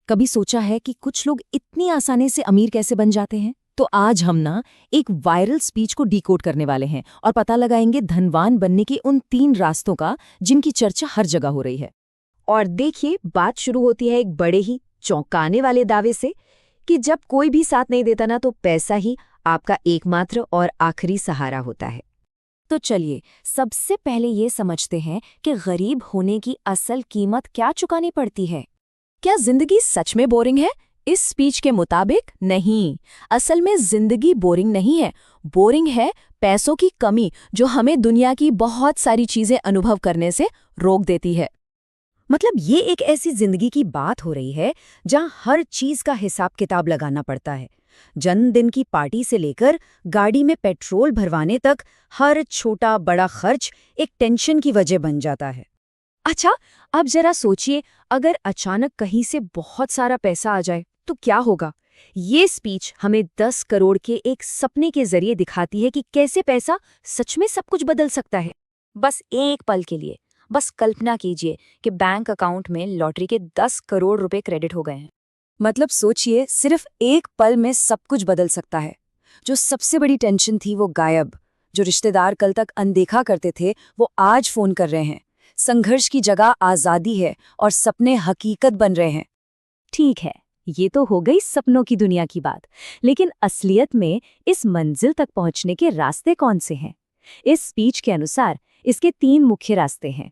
कभी सोचा है कि कुछ लोग इतनी आसानी से अमीर कैसे बन जाते हैं? तो आज हम ना एक वायरल स्पीच को डिकोड करने वाले हैं और पता लगाएंगे धनवान बनने के उन 3 रास्तों का जिनकी चर्चा हर जगह हो रही है। और देखिए, बात शुरू होती है एक बड़े ही चौंकाने वाले दावे से कि जब कोई भी साथ नहीं देता ना, तो पैसा ही आपका एकमात्र और आखिरी सहारा होता है। तो चलिए सबसे पहले ये समझते हैं कि गरीब होने की असल कीमत क्या चुकानी पड़ती है। क्या जिंदगी सच में बोरिंग है? इस स्पीच के मुताबिक नहीं। असल में जिंदगी बोरिंग नहीं है, बोरिंग है पैसों की कमी जो हमें दुनिया की बहुत सारी चीजें अनुभव करने से रोक देती है। मतलब ये एक ऐसी जिंदगी की बात हो रही है जहां हर चीज का हिसाब किताब लगाना पड़ता है। जन्मदिन की पार्टी से लेकर गाड़ी में पेट्रोल भरवाने तक हर छोटा बड़ा खर्च एक टेंशन की वजह बन जाता है। अच्छा, अब जरा सोचिए, अगर अचानक कहीं से बहुत सारा पैसा आ जाए तो क्या होगा? ये स्पीच हमें 10 करोड़ के एक सपने के जरिए दिखाती है कि कैसे पैसा सच में सब कुछ बदल सकता है। बस एक पल के लिए, बस कल्पना कीजिए कि बैंक अकाउंट में लॉटरी के 10 करोड़ रुपए क्रेडिट हो गए हैं। मतलब सोचिए, सिर्फ एक पल में सब कुछ बदल सकता है। जो सबसे बड़ी टेंशन थी वो गायब। जो रिश्तेदार कल तक अनदेखा करते थे वो आज फोन कर रहे हैं। संघर्ष की जगह आजादी है और सपने हकीकत बन रहे हैं। ठीक है, ये तो हो गई सपनों की दुनिया की बात, लेकिन असलियत में इस मंजिल तक पहुंचने के रास्ते कौन से हैं? इस स्पीच के अनुसार इसके 3 मुख्य रास्ते हैं।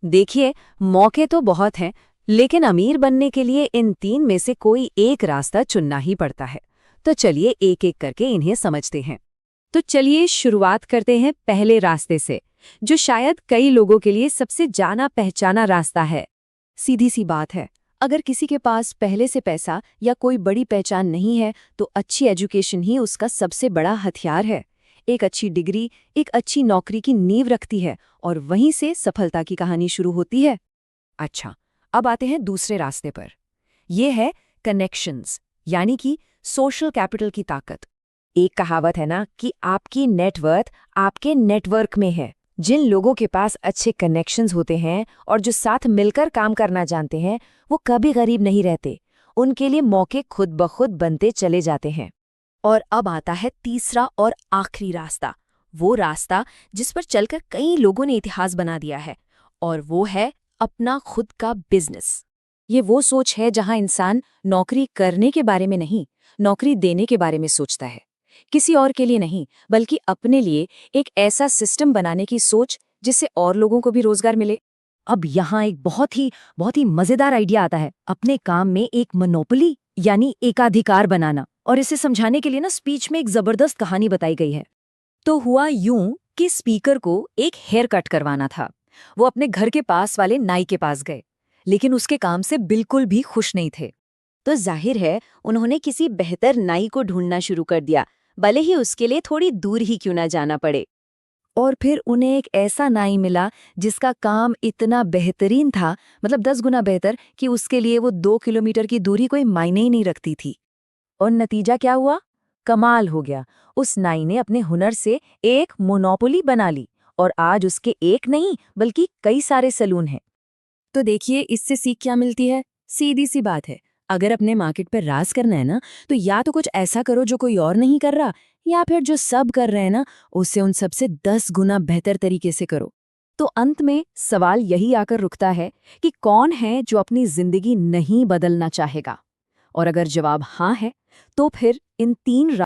देखिए, मौके तो बहुत हैं, लेकिन अमीर बनने के लिए इन 3 में से कोई एक रास्ता चुनना ही पड़ता है। तो चलिए एक एक करके इन्हें समझते हैं। तो चलिए शुरुआत करते हैं पहले रास्ते से, जो शायद कई लोगों के लिए सबसे जाना पहचाना रास्ता है। सीधी सी बात है, अगर किसी के पास पहले से पैसा या कोई बड़ी पहचान नहीं है तो अच्छी एजुकेशन ही उसका सबसे बड़ा हथियार है। एक अच्छी डिग्री एक अच्छी नौकरी की नींव रखती है और वहीं से सफलता की कहानी शुरू होती है। अच्छा, अब आते हैं दूसरे रास्ते पर। ये है कनेक्शंस, यानी कि सोशल कैपिटल की ताकत। एक कहावत है ना कि आपकी नेटवर्थ आपके नेटवर्क में है। जिन लोगों के पास अच्छे कनेक्शंस होते हैं और जो साथ मिलकर काम करना जानते हैं, वो कभी गरीब नहीं रहते। उनके लिए मौके खुद ब खुद बनते चले जाते हैं। और अब आता है तीसरा और आखिरी रास्ता, वो रास्ता जिस पर चलकर कई लोगों ने इतिहास बना दिया है, और वो है अपना खुद का बिजनेस। ये वो सोच है जहां इंसान नौकरी करने के बारे में नहीं, नौकरी देने के बारे में सोचता है। किसी और के लिए नहीं, बल्कि अपने लिए एक ऐसा सिस्टम बनाने की सोच जिससे और लोगों को भी रोजगार मिले। अब यहाँ एक बहुत ही मजेदार आइडिया आता है, अपने काम में एक मोनोपोली यानी एकाधिकार बनाना। और इसे समझाने के लिए ना स्पीच में एक जबरदस्त कहानी बताई गई है। तो हुआ यूं कि स्पीकर को एक हेयर कट करवाना था। वो अपने घर के पास वाले नाई के पास गए, लेकिन उसके काम से बिल्कुल भी खुश नहीं थे। तो जाहिर है उन्होंने किसी बेहतर नाई को ढूंढना शुरू कर दिया, भले ही उसके लिए थोड़ी दूर ही क्यों ना जाना पड़े। और फिर उन्हें एक ऐसा नाई मिला जिसका काम इतना बेहतरीन था, मतलब 10 गुना बेहतर, कि उसके लिए वो 2 किलोमीटर की दूरी कोई मायने ही नहीं रखती थी। और नतीजा क्या हुआ? कमाल हो गया। उस नाई ने अपने हुनर से एक मोनोपोली बना ली और आज उसके एक नहीं बल्कि कई सारे सैलून हैं। तो देखिए, इससे सीख क्या मिलती है? सीधी सी बात है, अगर अपने मार्केट पर राज करना है ना, तो या तो कुछ ऐसा करो जो कोई और नहीं कर रहा, या फिर जो सब कर रहे हैं ना, उससे उन सबसे 10 गुना बेहतर तरीके से करो। तो अंत में सवाल यही आकर रुकता है कि कौन है जो अपनी जिंदगी नहीं बदलना चाहेगा? और अगर जवाब हाँ है, तो फिर इन 3